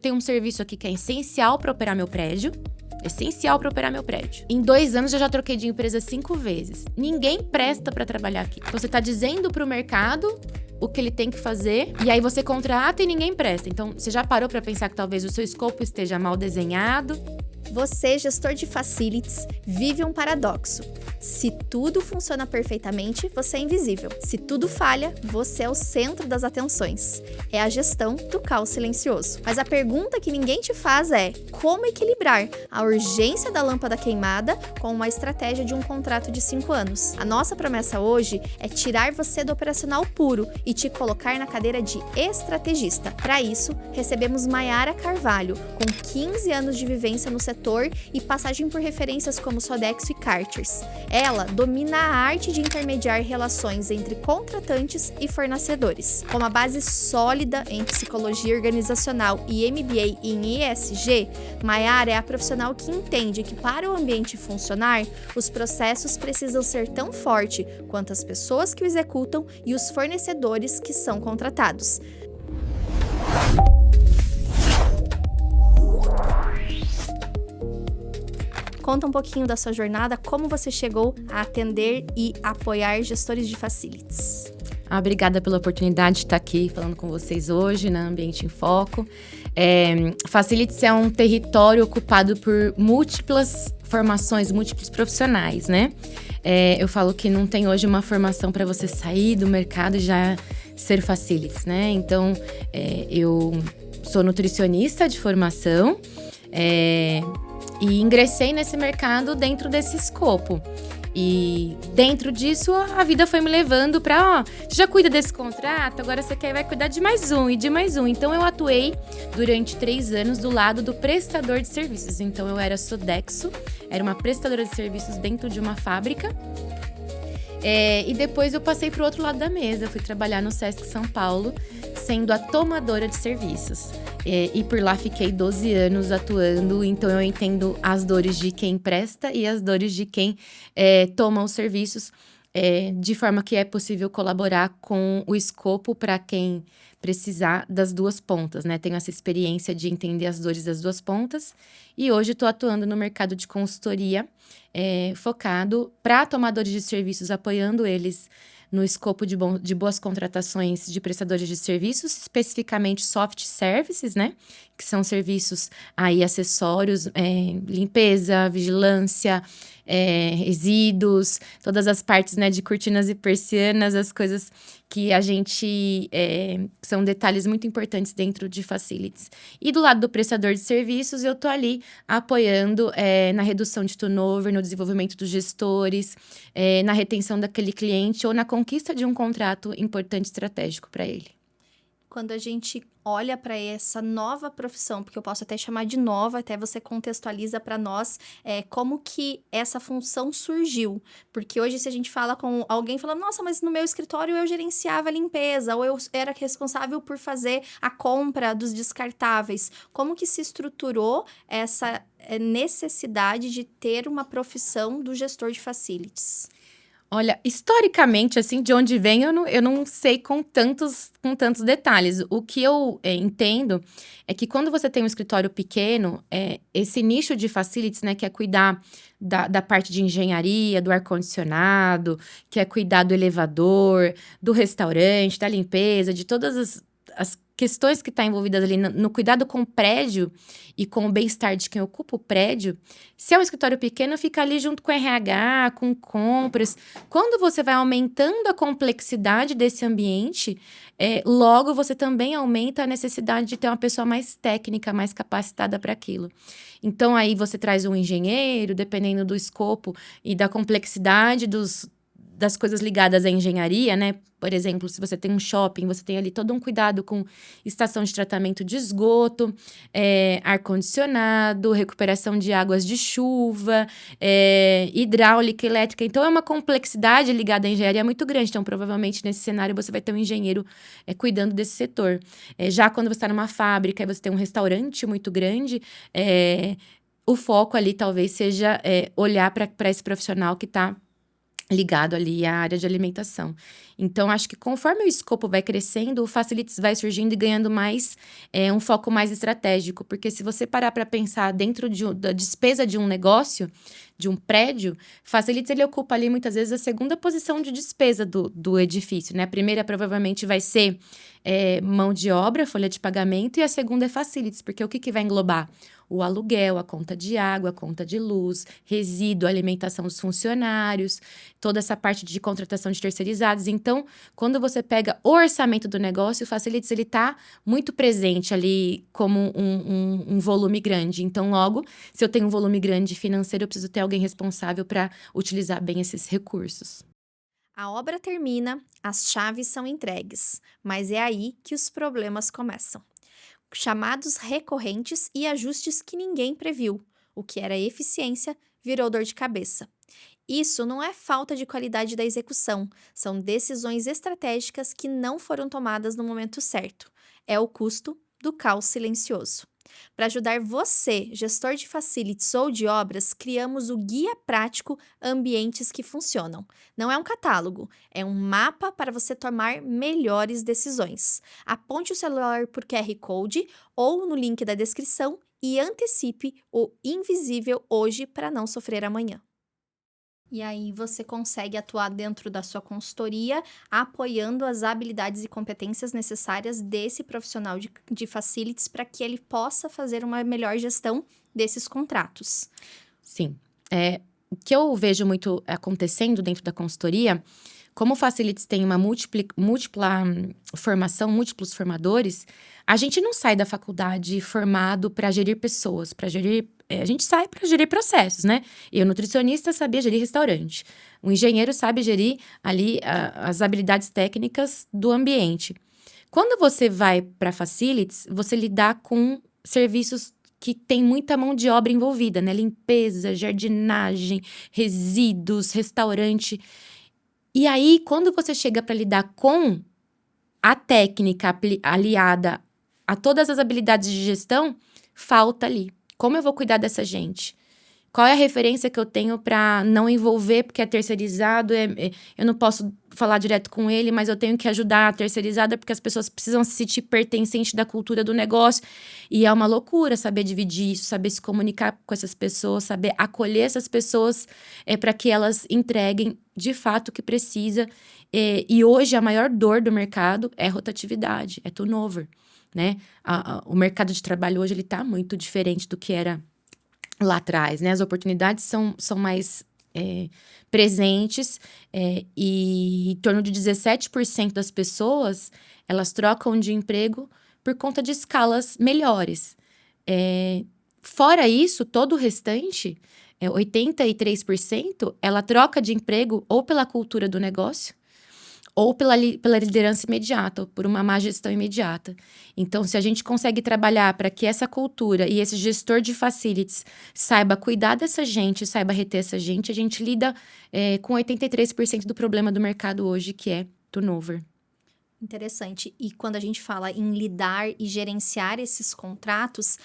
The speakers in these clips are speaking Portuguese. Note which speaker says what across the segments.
Speaker 1: Tem um serviço aqui que é essencial para operar meu prédio. Essencial para operar meu prédio. Em 2 anos eu já troquei de empresa 5 vezes. Ninguém presta para trabalhar aqui. Você tá dizendo pro mercado o que ele tem que fazer, e aí você contrata e ninguém presta. Então, você já parou para pensar que talvez o seu escopo esteja mal desenhado?
Speaker 2: Você, gestor de facilities, vive um paradoxo. Se tudo funciona perfeitamente, você é invisível. Se tudo falha, você é o centro das atenções. É a gestão do caos silencioso. Mas a pergunta que ninguém te faz é: como equilibrar a urgência da lâmpada queimada com uma estratégia de um contrato de 5 anos? A nossa promessa hoje é tirar você do operacional puro e te colocar na cadeira de estrategista. Para isso, recebemos Maiara Carvalho, com 15 anos de vivência no setor e passagem por referências como Sodexo e Carters. Ela domina a arte de intermediar relações entre contratantes e fornecedores. Com uma base sólida em psicologia organizacional e MBA em ESG, Maiara é a profissional que entende que para o ambiente funcionar, os processos precisam ser tão fortes quanto as pessoas que o executam e os fornecedores que são contratados. Conta um pouquinho da sua jornada, como você chegou a atender e apoiar gestores de facilities.
Speaker 1: Obrigada pela oportunidade de estar aqui falando com vocês hoje na Ambiente em Foco. Facilities é um território ocupado por múltiplas formações, múltiplos profissionais, né? Eu falo que não tem hoje uma formação para você sair do mercado e já ser facilities, né? Então, eu sou nutricionista de formação, e ingressei nesse mercado dentro desse escopo. E dentro disso, a vida foi me levando para, você já cuida desse contrato, agora você vai cuidar de mais um e de mais um. Então, eu atuei durante 3 anos do lado do prestador de serviços. Então, eu era Sodexo, era uma prestadora de serviços dentro de uma fábrica. E depois eu passei para o outro lado da mesa, fui trabalhar no Sesc São Paulo, sendo a tomadora de serviços. E por lá fiquei 12 anos atuando, então eu entendo as dores de quem presta e as dores de quem toma os serviços, de forma que é possível colaborar com o escopo para quem precisar das duas pontas, né? Tenho essa experiência de entender as dores das duas pontas e hoje estou atuando no mercado de consultoria, focado para tomadores de serviços, apoiando eles no escopo de boas contratações de prestadores de serviços, especificamente soft services, né? Que são serviços aí, acessórios, limpeza, vigilância, resíduos, todas as partes, né, de cortinas e persianas, as coisas que a gente, são detalhes muito importantes dentro de facilities. E do lado do prestador de serviços, eu tô ali apoiando na redução de turnover, no desenvolvimento dos gestores, na retenção daquele cliente ou na conquista de um contrato importante estratégico para ele.
Speaker 2: Quando a gente olha para essa nova profissão, porque eu posso até chamar de nova, até você contextualiza para nós como que essa função surgiu. Porque hoje, se a gente fala com alguém falando, nossa, mas no meu escritório eu gerenciava a limpeza, ou eu era responsável por fazer a compra dos descartáveis. Como que se estruturou essa necessidade de ter uma profissão do gestor de facilities?
Speaker 1: Olha, historicamente, assim, de onde vem, eu não sei com tantos detalhes. O que eu entendo é que quando você tem um escritório pequeno, esse nicho de facilities, né, que é cuidar da parte de engenharia, do ar-condicionado, que é cuidar do elevador, do restaurante, da limpeza, de todas as questões que estão envolvidas ali no cuidado com o prédio e com o bem-estar de quem ocupa o prédio. Se é um escritório pequeno, fica ali junto com RH, com compras. Quando você vai aumentando a complexidade desse ambiente, logo você também aumenta a necessidade de ter uma pessoa mais técnica, mais capacitada para aquilo. Então, aí você traz um engenheiro, dependendo do escopo e da complexidade das coisas ligadas à engenharia, né? Por exemplo, se você tem um shopping, você tem ali todo um cuidado com estação de tratamento de esgoto, ar-condicionado, recuperação de águas de chuva, hidráulica, elétrica. Então, é uma complexidade ligada à engenharia muito grande. Então, provavelmente, nesse cenário, você vai ter um engenheiro cuidando desse setor. Já quando você está numa fábrica e você tem um restaurante muito grande, o foco ali talvez seja olhar para esse profissional que está ligado ali à área de alimentação. Então, acho que conforme o escopo vai crescendo, o Facilities vai surgindo e ganhando mais, um foco mais estratégico. Porque se você parar para pensar dentro da despesa de um negócio, de um prédio, Facilities ele ocupa ali muitas vezes a segunda posição de despesa do edifício, né? A primeira provavelmente vai ser mão de obra, folha de pagamento, e a segunda é Facilities, porque o que vai englobar? O aluguel, a conta de água, a conta de luz, resíduo, alimentação dos funcionários, toda essa parte de contratação de terceirizados. Então, quando você pega o orçamento do negócio, o Facilities ele está muito presente ali como um volume grande. Então, logo, se eu tenho um volume grande financeiro, eu preciso ter alguém responsável para utilizar bem esses recursos.
Speaker 2: A obra termina, as chaves são entregues, mas é aí que os problemas começam. Chamados recorrentes e ajustes que ninguém previu. O que era eficiência virou dor de cabeça. Isso não é falta de qualidade da execução, são decisões estratégicas que não foram tomadas no momento certo. É o custo do caos silencioso. Para ajudar você, gestor de facilities ou de obras, criamos o Guia Prático Ambientes que Funcionam. Não é um catálogo, é um mapa para você tomar melhores decisões. Aponte o celular por QR Code ou no link da descrição e antecipe o invisível hoje para não sofrer amanhã. E aí você consegue atuar dentro da sua consultoria, apoiando as habilidades e competências necessárias desse profissional de facilities para que ele possa fazer uma melhor gestão desses contratos.
Speaker 1: Sim. O que eu vejo muito acontecendo dentro da consultoria, como o Facilities tem uma múltipla formação, múltiplos formadores, a gente não sai da faculdade formado para gerir pessoas, a gente sai para gerir processos, né? Eu, nutricionista, sabia gerir restaurante. O engenheiro sabe gerir ali as habilidades técnicas do ambiente. Quando você vai para Facilities, você lidar com serviços que tem muita mão de obra envolvida, né? Limpeza, jardinagem, resíduos, restaurante. E aí, quando você chega para lidar com a técnica aliada a todas as habilidades de gestão, falta ali. Como eu vou cuidar dessa gente? Qual é a referência que eu tenho para não envolver, porque é terceirizado, eu não posso falar direto com ele, mas eu tenho que ajudar a terceirizada, porque as pessoas precisam se sentir pertencente da cultura do negócio. E é uma loucura saber dividir isso, saber se comunicar com essas pessoas, saber acolher essas pessoas para que elas entreguem de fato o que precisa. E hoje a maior dor do mercado é rotatividade, é turnover, né? O mercado de trabalho hoje ele está muito diferente do que era lá atrás, né? As oportunidades são mais presentes e em torno de 17% das pessoas, elas trocam de emprego por conta de escalas melhores. Fora isso, todo o restante, 83%, ela troca de emprego ou pela cultura do negócio, ou pela liderança imediata, ou por uma má gestão imediata. Então, se a gente consegue trabalhar para que essa cultura e esse gestor de facilities saiba cuidar dessa gente, saiba reter essa gente, a gente lida com 83% do problema do mercado hoje, que é turnover.
Speaker 2: Interessante. E quando a gente fala em lidar e gerenciar esses contratos,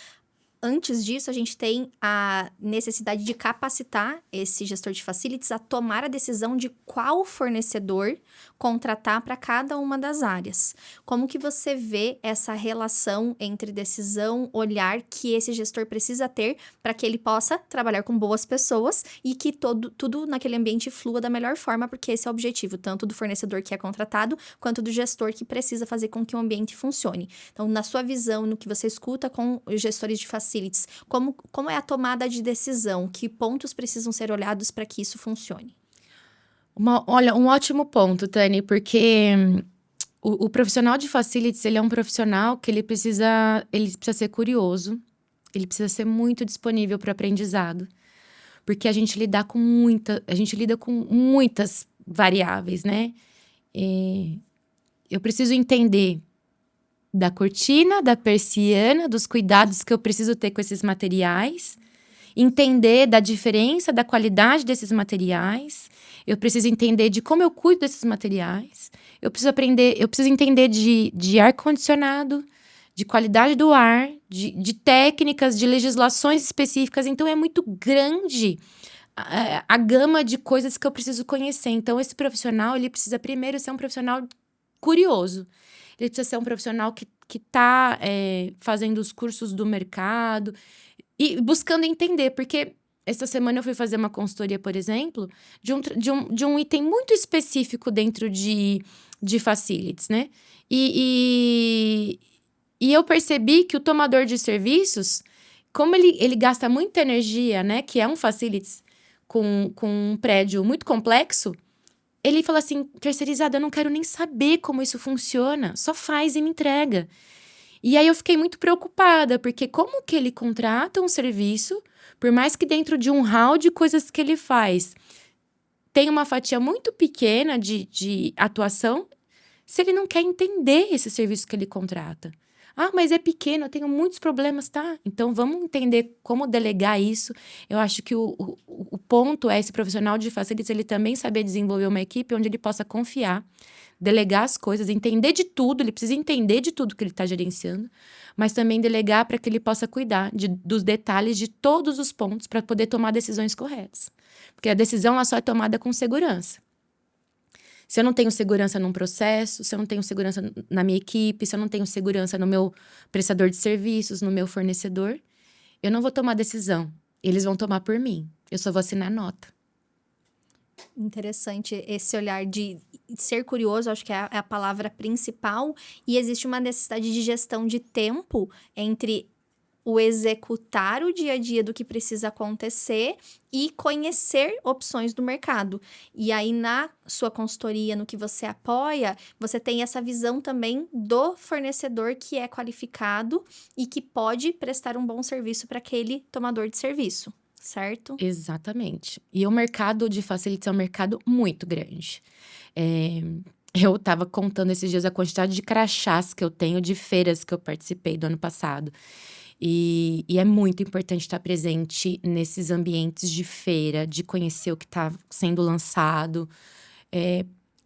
Speaker 2: antes disso, a gente tem a necessidade de capacitar esse gestor de facilities a tomar a decisão de qual fornecedor contratar para cada uma das áreas. Como que você vê essa relação entre decisão, olhar que esse gestor precisa ter para que ele possa trabalhar com boas pessoas e que tudo naquele ambiente flua da melhor forma, porque esse é o objetivo, tanto do fornecedor que é contratado, quanto do gestor que precisa fazer com que o ambiente funcione. Então, na sua visão, no que você escuta com os gestores de facilities, como é a tomada de decisão? Que pontos precisam ser olhados para que isso funcione?
Speaker 1: Olha, um ótimo ponto, Tani, porque o profissional de facilities, ele é um profissional que ele precisa ser curioso, ele precisa ser muito disponível para o aprendizado, porque a gente lida com muitas variáveis, né? Eu preciso entender da cortina, da persiana, dos cuidados que eu preciso ter com esses materiais, entender da diferença, da qualidade desses materiais, eu preciso entender de como eu cuido desses materiais, eu preciso entender de ar-condicionado, de qualidade do ar, de técnicas, de legislações específicas. Então, é muito grande a gama de coisas que eu preciso conhecer. Então, esse profissional, ele precisa primeiro ser um profissional curioso. Ele precisa ser um profissional que tá fazendo os cursos do mercado e buscando entender, porque essa semana eu fui fazer uma consultoria, por exemplo, de um item muito específico dentro de facilities, né? E eu percebi que o tomador de serviços, como ele gasta muita energia, né? Que é um facilities com um prédio muito complexo, ele fala assim, terceirizada, eu não quero nem saber como isso funciona, só faz e me entrega. E aí eu fiquei muito preocupada, porque como que ele contrata um serviço, por mais que dentro de um hall de coisas que ele faz, tem uma fatia muito pequena de atuação, se ele não quer entender esse serviço que ele contrata. Ah, mas é pequeno, eu tenho muitos problemas, tá? Então, vamos entender como delegar isso. Eu acho que o ponto é esse profissional de facilities, ele também saber desenvolver uma equipe onde ele possa confiar, delegar as coisas, entender de tudo, ele precisa entender de tudo que ele está gerenciando, mas também delegar para que ele possa cuidar dos detalhes de todos os pontos para poder tomar decisões corretas. Porque a decisão ela só é tomada com segurança. Se eu não tenho segurança num processo, se eu não tenho segurança na minha equipe, se eu não tenho segurança no meu prestador de serviços, no meu fornecedor, eu não vou tomar decisão. Eles vão tomar por mim. Eu só vou assinar nota.
Speaker 2: Interessante esse olhar de ser curioso, acho que é a palavra principal. E existe uma necessidade de gestão de tempo entre o executar o dia a dia do que precisa acontecer e conhecer opções do mercado. E aí, na sua consultoria, no que você apoia, você tem essa visão também do fornecedor que é qualificado e que pode prestar um bom serviço para aquele tomador de serviço, certo?
Speaker 1: Exatamente. E o mercado de facilities é um mercado muito grande. Eu estava contando esses dias a quantidade de crachás que eu tenho de feiras que eu participei do ano passado. E é muito importante estar presente nesses ambientes de feira, de conhecer o que está sendo lançado.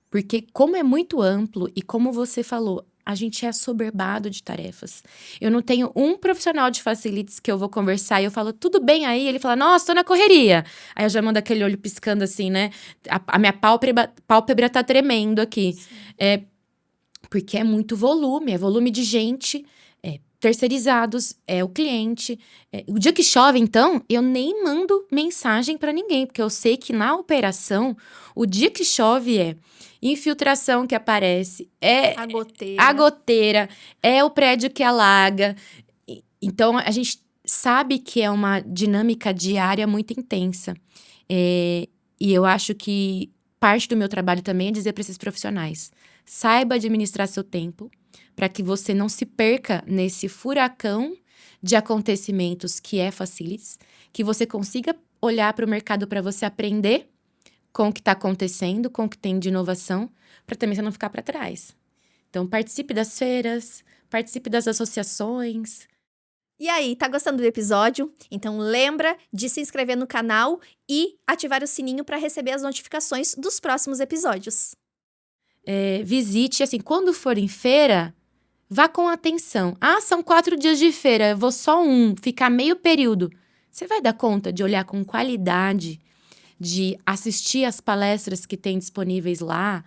Speaker 1: Porque como é muito amplo e como você falou, a gente é assoberbado de tarefas. Eu não tenho um profissional de facilities que eu vou conversar e eu falo, tudo bem aí? Ele fala, nossa, tô na correria. Aí eu já mando aquele olho piscando assim, né? A minha pálpebra tá tremendo aqui. Porque é muito volume, é volume de gente, terceirizados, é o cliente. O dia que chove, então, eu nem mando mensagem para ninguém, porque eu sei que na operação, o dia que chove é infiltração que aparece, é a goteira, é o prédio que alaga. Então, a gente sabe que é uma dinâmica diária muito intensa. E eu acho que parte do meu trabalho também é dizer para esses profissionais, saiba administrar seu tempo, para que você não se perca nesse furacão de acontecimentos que é facilities, que você consiga olhar para o mercado para você aprender com o que está acontecendo, com o que tem de inovação, para também você não ficar para trás. Então, participe das feiras, participe das associações.
Speaker 2: E aí, tá gostando do episódio? Então lembra de se inscrever no canal e ativar o sininho para receber as notificações dos próximos episódios.
Speaker 1: Visite, assim, quando for em feira, vá com atenção. Ah, são 4 dias de feira, eu vou só ficar meio período. Você vai dar conta de olhar com qualidade, de assistir as palestras que tem disponíveis lá?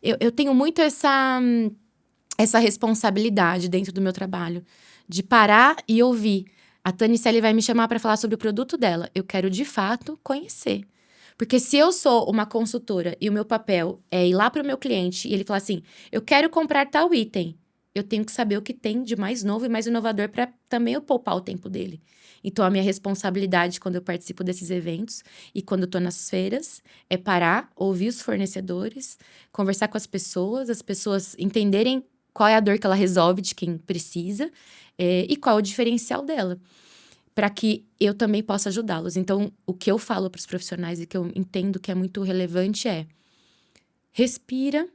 Speaker 1: Eu tenho muito essa responsabilidade dentro do meu trabalho, de parar e ouvir. A Tanicelli vai me chamar para falar sobre o produto dela. Eu quero, de fato, conhecer. Porque se eu sou uma consultora e o meu papel é ir lá para o meu cliente e ele falar assim, eu quero comprar tal item, eu tenho que saber o que tem de mais novo e mais inovador para também eu poupar o tempo dele. Então, a minha responsabilidade quando eu participo desses eventos e quando eu estou nas feiras é parar, ouvir os fornecedores, conversar com as pessoas entenderem qual é a dor que ela resolve de quem precisa e qual é o diferencial dela, para que eu também possa ajudá-los. Então, o que eu falo para os profissionais e que eu entendo que é muito relevante é respira,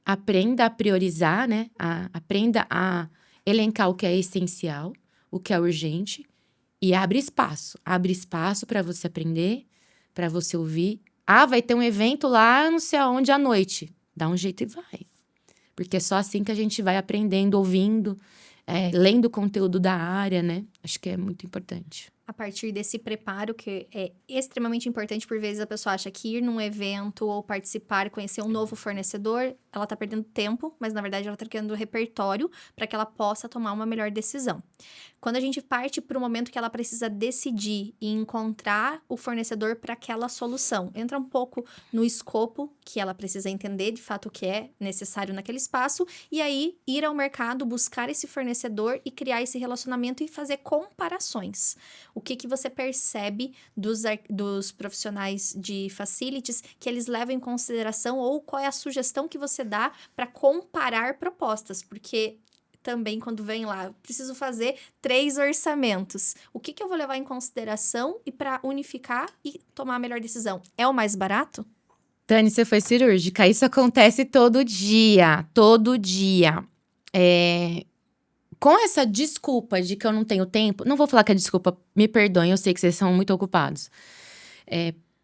Speaker 1: aprenda a priorizar, né? Aprenda a elencar o que é essencial, o que é urgente e abre espaço. Abre espaço para você aprender, para você ouvir. Ah, vai ter um evento lá não sei aonde à noite. Dá um jeito e vai. Porque é só assim que a gente vai aprendendo, ouvindo, lendo conteúdo da área, né? Acho que é muito importante.
Speaker 2: A partir desse preparo, que é extremamente importante, por vezes a pessoa acha que ir num evento ou participar, conhecer um novo fornecedor, ela tá perdendo tempo, mas na verdade ela tá criando repertório para que ela possa tomar uma melhor decisão. Quando a gente parte para o momento que ela precisa decidir e encontrar o fornecedor para aquela solução, entra um pouco no escopo que ela precisa entender de fato o que é necessário naquele espaço, e aí ir ao mercado, buscar esse fornecedor e criar esse relacionamento e fazer comparações. O que você percebe dos profissionais de facilities que eles levam em consideração, ou qual é a sugestão que você dá para comparar propostas? Porque também quando vem lá, preciso fazer 3 orçamentos. O que eu vou levar em consideração e para unificar e tomar a melhor decisão? É o mais barato?
Speaker 1: Dani, você foi cirúrgica. Isso acontece todo dia. Todo dia. Com essa desculpa de que eu não tenho tempo, não vou falar que é desculpa, me perdoem, eu sei que vocês são muito ocupados.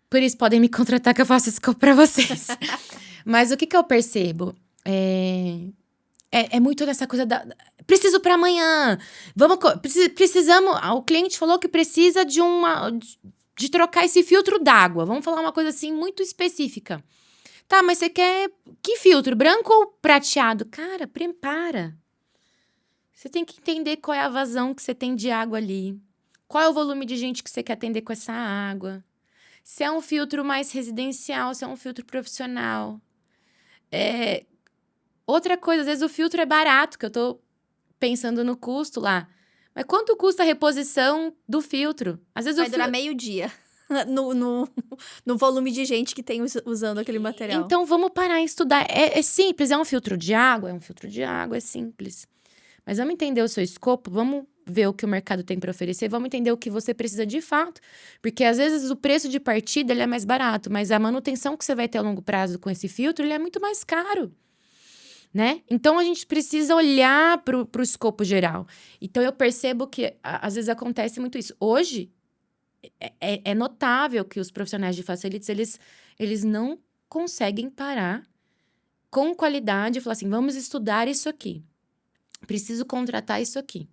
Speaker 1: Por isso, podem me contratar que eu faço escopo pra vocês. Mas o que eu percebo? É muito dessa coisa da... Preciso pra amanhã. Precisamos... O cliente falou que precisa de trocar esse filtro d'água. Vamos falar uma coisa assim muito específica. Tá, mas você quer que filtro? Branco ou prateado? Cara, prepara. Você tem que entender qual é a vazão que você tem de água ali. Qual é o volume de gente que você quer atender com essa água. Se é um filtro mais residencial, se é um filtro profissional. Outra coisa, às vezes o filtro é barato, que eu tô pensando no custo lá. Mas quanto custa a reposição do filtro? Às vezes
Speaker 2: vai durar meio dia. No volume de gente que tem usando aquele material.
Speaker 1: Então, vamos parar e estudar. É simples, é um filtro de água? É um filtro de água, é simples. Mas vamos entender o seu escopo, vamos ver o que o mercado tem para oferecer, vamos entender o que você precisa de fato. Porque, às vezes, o preço de partida ele é mais barato, mas a manutenção que você vai ter a longo prazo com esse filtro, ele é muito mais caro. Né? Então, a gente precisa olhar para o escopo geral. Então, eu percebo que, às vezes, acontece muito isso. Hoje, é notável que os profissionais de facilities, eles não conseguem parar com qualidade e falar assim, vamos estudar isso aqui. Preciso contratar isso aqui.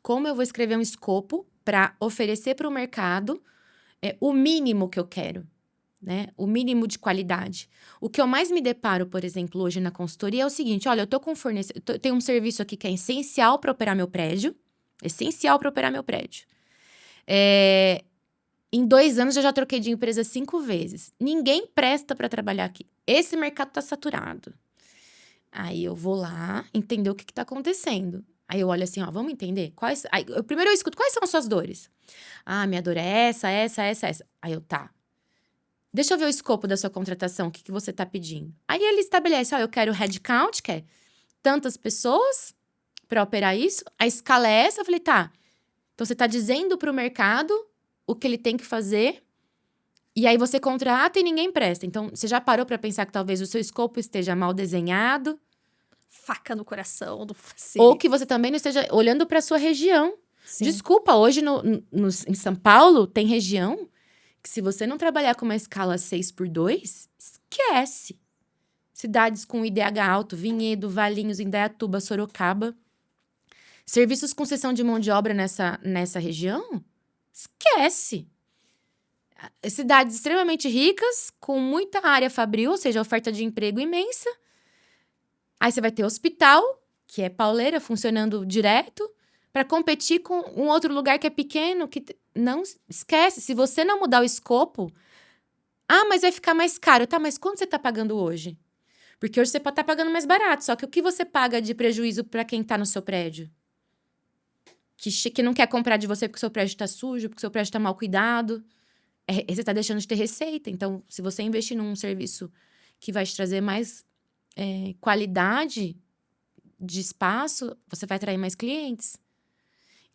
Speaker 1: Como eu vou escrever um escopo para oferecer para o mercado o mínimo que eu quero, né? O mínimo de qualidade. O que eu mais me deparo, por exemplo, hoje na consultoria é o seguinte: olha, eu tô com tenho um serviço aqui que é essencial para operar meu prédio. Essencial para operar meu prédio. Em 2 anos eu já troquei de empresa 5 vezes. Ninguém presta para trabalhar aqui. Esse mercado tá saturado. Aí eu vou lá entender o que tá acontecendo. Aí eu olho assim, ó, vamos entender? Primeiro eu escuto, quais são as suas dores? Ah, minha dor é essa. Aí eu, tá. Deixa eu ver o escopo da sua contratação, o que você tá pedindo. Aí ele estabelece, ó, eu quero headcount, que é tantas pessoas para operar isso. A escala é essa. Eu falei, tá. Então você tá dizendo pro mercado o que ele tem que fazer. E aí você contrata e ninguém presta. Então, você já parou para pensar que talvez o seu escopo esteja mal desenhado?
Speaker 2: Faca no coração do facilities.
Speaker 1: Ou que você também não esteja olhando para sua região.
Speaker 2: Sim.
Speaker 1: Desculpa, hoje em São Paulo tem região que se você não trabalhar com uma escala 6x2, esquece. Cidades com IDH alto, Vinhedo, Valinhos, Indaiatuba, Sorocaba. Serviços com cessão de mão de obra nessa região? Esquece. Cidades extremamente ricas, com muita área fabril, ou seja, oferta de emprego imensa. Aí você vai ter hospital, que é pauleira, funcionando direto, para competir com um outro lugar que é pequeno, que não esquece. Se você não mudar o escopo, mas vai ficar mais caro. Tá, mas quanto você está pagando hoje? Porque hoje você pode estar pagando mais barato, só que o que você paga de prejuízo para quem está no seu prédio? Que não quer comprar de você porque o seu prédio está sujo, porque o seu prédio está mal cuidado. Você está deixando de ter receita. Então, se você investir num serviço que vai te trazer mais qualidade de espaço, você vai atrair mais clientes.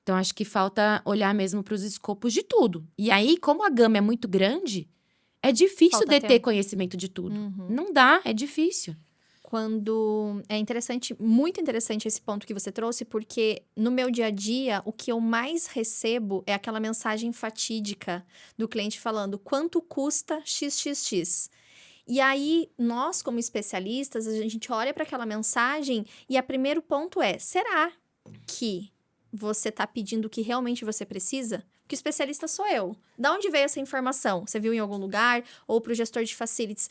Speaker 1: Então, acho que falta olhar mesmo para os escopos de tudo. E aí, como a gama é muito grande, é difícil ter conhecimento de tudo.
Speaker 2: Uhum.
Speaker 1: Não dá, é difícil.
Speaker 2: É interessante, muito interessante esse ponto que você trouxe, porque no meu dia a dia, o que eu mais recebo é aquela mensagem fatídica do cliente falando quanto custa XXX. E aí, nós como especialistas, a gente olha para aquela mensagem e o primeiro ponto é, será que você tá pedindo o que realmente você precisa? Porque o especialista sou eu. Da onde veio essa informação? Você viu em algum lugar? Ou para o gestor de facilities?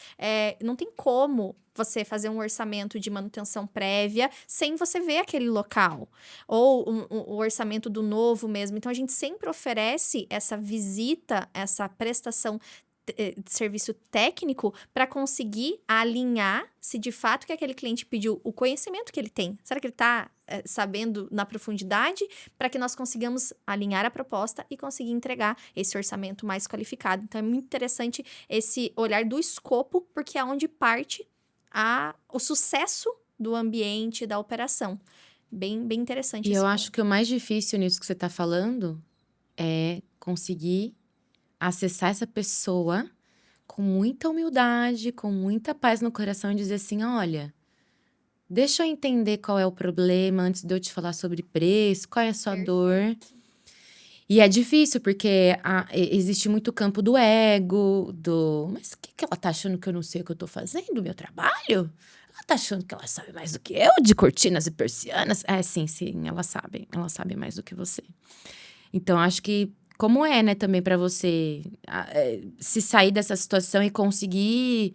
Speaker 2: Não tem como você fazer um orçamento de manutenção prévia sem você ver aquele local. Ou o orçamento do novo mesmo. Então, a gente sempre oferece essa visita, essa prestação de serviço técnico para conseguir alinhar se de fato que aquele cliente pediu o conhecimento que ele tem. Será que ele está sabendo na profundidade para que nós consigamos alinhar a proposta e conseguir entregar esse orçamento mais qualificado. Então, é muito interessante esse olhar do escopo, porque é onde parte o sucesso do ambiente, da operação. Bem, bem interessante
Speaker 1: E
Speaker 2: esse
Speaker 1: eu
Speaker 2: ponto.
Speaker 1: acho que o mais difícil nisso que você está falando é conseguir acessar essa pessoa com muita humildade, com muita paz no coração e dizer assim: olha, deixa eu entender qual é o problema antes de eu te falar sobre preço, qual é a sua dor. E é difícil, porque existe muito campo do ego, mas o que ela tá achando que eu não sei o que eu tô fazendo, meu trabalho? Ela tá achando que ela sabe mais do que eu, de cortinas e persianas? Sim, ela sabe mais do que você. Então, acho que, como é, né, também pra você se sair dessa situação e conseguir,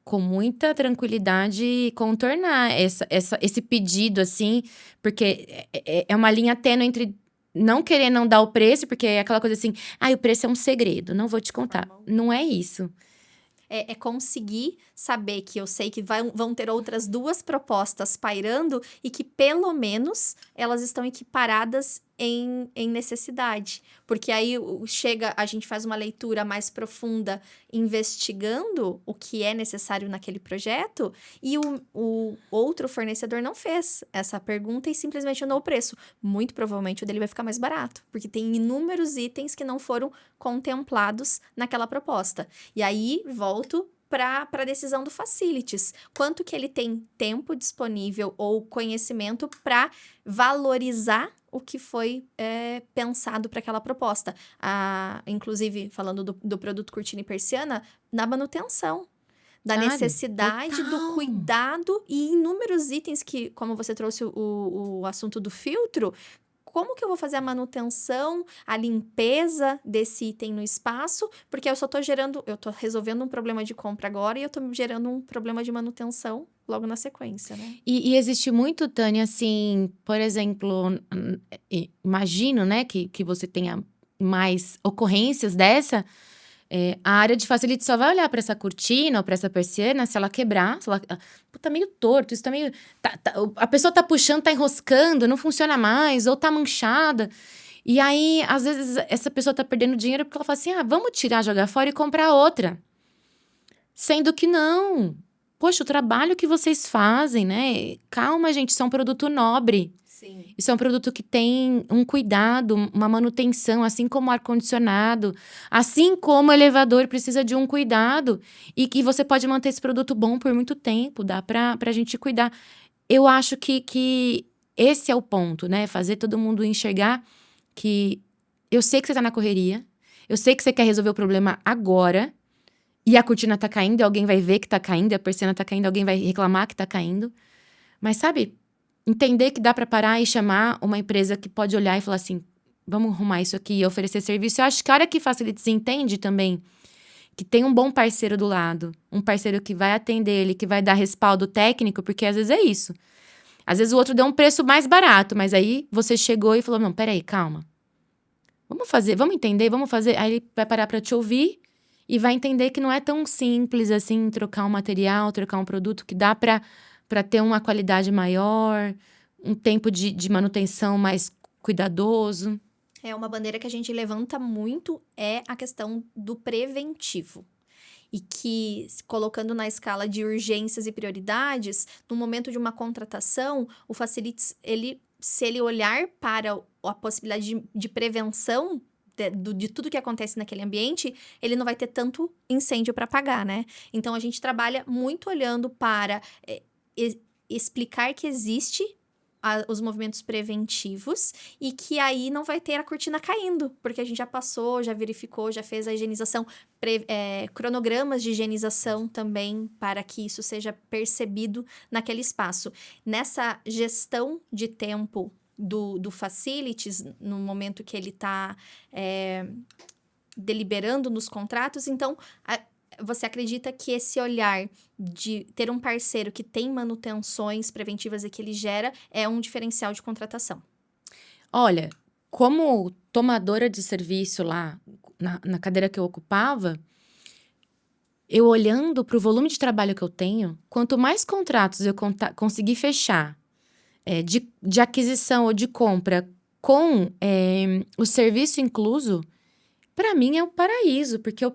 Speaker 1: com muita tranquilidade, contornar esse pedido, assim, porque é uma linha tênue entre não querer não dar o preço, porque é aquela coisa assim, o preço é um segredo, não vou te contar. Não é isso.
Speaker 2: É conseguir saber que eu sei que vão ter outras 2 propostas pairando e que, pelo menos, elas estão equiparadas em necessidade. Porque aí a gente faz uma leitura mais profunda, investigando o que é necessário naquele projeto, e o outro fornecedor não fez essa pergunta e simplesmente andou o preço. Muito provavelmente o dele vai ficar mais barato, porque tem inúmeros itens que não foram contemplados naquela proposta. E aí, volto para a decisão do facilities. Quanto que ele tem tempo disponível ou conhecimento para valorizar o que foi pensado para aquela proposta. Inclusive, falando do produto cortina e persiana, na manutenção. Da necessidade, do cuidado e inúmeros itens que, como você trouxe o assunto do filtro, como que eu vou fazer a manutenção, a limpeza desse item no espaço? Porque eu tô resolvendo um problema de compra agora e eu tô gerando um problema de manutenção logo na sequência, né?
Speaker 1: E existe muito, Tânia, assim, por exemplo, imagino, né, que você tenha mais ocorrências dessa. A área de facility só vai olhar para essa cortina ou para essa persiana se ela quebrar, se ela tá meio torto, isso tá meio a pessoa tá puxando, tá enroscando, não funciona mais, ou tá manchada. E aí, às vezes, essa pessoa tá perdendo dinheiro porque ela fala assim: vamos tirar, jogar fora e comprar outra. Sendo que não. Poxa, o trabalho que vocês fazem, né? Calma, gente, isso é um produto nobre.
Speaker 2: Sim.
Speaker 1: Isso é um produto que tem um cuidado, uma manutenção, assim como o ar-condicionado, assim como o elevador precisa de um cuidado. E que você pode manter esse produto bom por muito tempo, dá pra gente cuidar. Eu acho que esse é o ponto, né? Fazer todo mundo enxergar que eu sei que você tá na correria, eu sei que você quer resolver o problema agora, e a cortina tá caindo, e alguém vai ver que tá caindo, e a persiana tá caindo, alguém vai reclamar que tá caindo. Mas sabe, entender que dá pra parar e chamar uma empresa que pode olhar e falar assim: vamos arrumar isso aqui e oferecer serviço. Eu acho que a hora que Facilities entende também que tem um bom parceiro do lado, um parceiro que vai atender ele, que vai dar respaldo técnico, porque às vezes é isso. Às vezes o outro deu um preço mais barato, mas aí você chegou e falou: não, peraí, calma. Vamos fazer, vamos entender, vamos fazer. Aí ele vai parar pra te ouvir e vai entender que não é tão simples assim trocar um material, trocar um produto, que dá pra ter uma qualidade maior, um tempo de manutenção mais cuidadoso.
Speaker 2: Uma bandeira que a gente levanta muito é a questão do preventivo. E que, colocando na escala de urgências e prioridades, no momento de uma contratação, o Facilities, se ele olhar para a possibilidade de prevenção de tudo que acontece naquele ambiente, ele não vai ter tanto incêndio para apagar, né? Então, a gente trabalha muito olhando para explicar que existe os movimentos preventivos e que aí não vai ter a cortina caindo, porque a gente já passou, já verificou, já fez a higienização, cronogramas de higienização também, para que isso seja percebido naquele espaço. Nessa gestão de tempo do facilities, no momento que ele está deliberando nos contratos. Então, você acredita que esse olhar de ter um parceiro que tem manutenções preventivas e que ele gera é um diferencial de contratação?
Speaker 1: Olha, como tomadora de serviço lá na cadeira que eu ocupava, eu olhando para o volume de trabalho que eu tenho, quanto mais contratos eu conseguir fechar de aquisição ou de compra com o serviço incluso, para mim é um paraíso, porque eu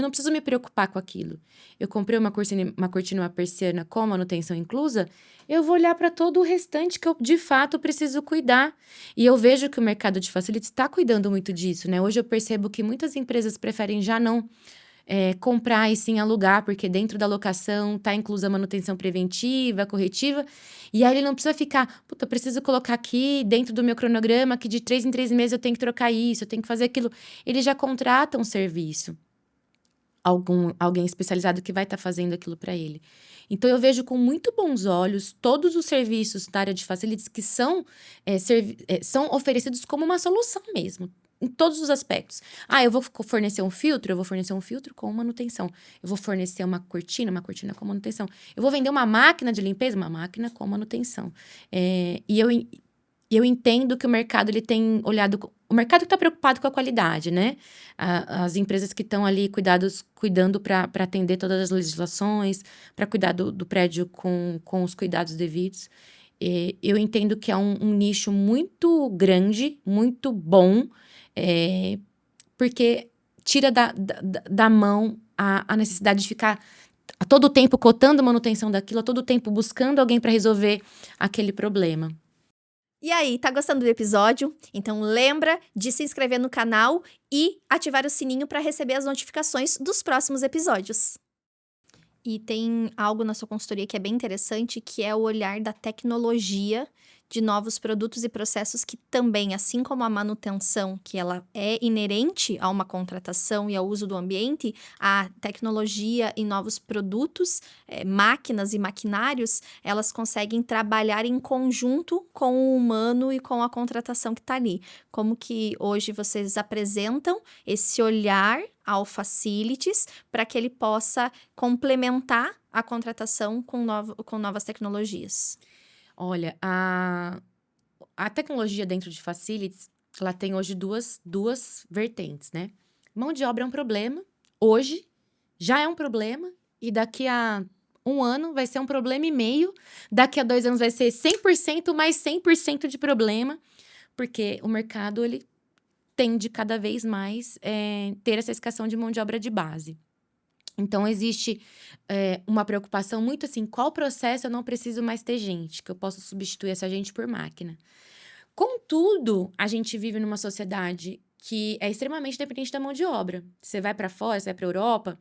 Speaker 1: não preciso me preocupar com aquilo. Eu comprei uma cortina, uma persiana com manutenção inclusa, eu vou olhar para todo o restante que eu, de fato, preciso cuidar. E eu vejo que o mercado de facilities está cuidando muito disso, né? Hoje eu percebo que muitas empresas preferem já não comprar e sim alugar, porque dentro da locação está inclusa a manutenção preventiva, corretiva, e aí ele não precisa ficar, puta, eu preciso colocar aqui dentro do meu cronograma que de 3 em 3 meses eu tenho que trocar isso, eu tenho que fazer aquilo. Ele já contrata um serviço. Alguém especializado que vai estar fazendo aquilo para ele. Então, eu vejo com muito bons olhos todos os serviços da área de facilities que são oferecidos como uma solução mesmo, em todos os aspectos. Eu vou fornecer um filtro? Eu vou fornecer um filtro com manutenção. Eu vou fornecer uma cortina com manutenção. Eu vou vender uma máquina de limpeza? Uma máquina com manutenção. E eu entendo que o mercado ele tem olhado... O mercado está preocupado com a qualidade, né? As empresas que estão ali cuidando para atender todas as legislações, para cuidar do prédio com os cuidados devidos. Eu entendo que é um nicho muito grande, muito bom, porque tira da mão a necessidade de ficar a todo tempo cotando a manutenção daquilo, a todo tempo buscando alguém para resolver aquele problema.
Speaker 2: E aí, tá gostando do episódio? Então lembra de se inscrever no canal e ativar o sininho para receber as notificações dos próximos episódios. E tem algo na sua consultoria que é bem interessante, que é o olhar da tecnologia de novos produtos e processos que também, assim como a manutenção, que ela é inerente a uma contratação e ao uso do ambiente, a tecnologia e novos produtos, máquinas e maquinários, elas conseguem trabalhar em conjunto com o humano e com a contratação que está ali. Como que hoje vocês apresentam esse olhar ao facilities para que ele possa complementar a contratação com novas tecnologias?
Speaker 1: Olha, a tecnologia dentro de facilities, ela tem hoje duas vertentes, né? Mão de obra é um problema, hoje já é um problema, e daqui a 1 ano vai ser 1,5 problema, daqui a 2 anos vai ser 100% mais 100% de problema, porque o mercado, ele tende cada vez mais ter essa escassez de mão de obra de base. Então, existe uma preocupação muito assim, qual processo eu não preciso mais ter gente, que eu posso substituir essa gente por máquina. Contudo, a gente vive numa sociedade que é extremamente dependente da mão de obra. Você vai para fora, você vai para a Europa,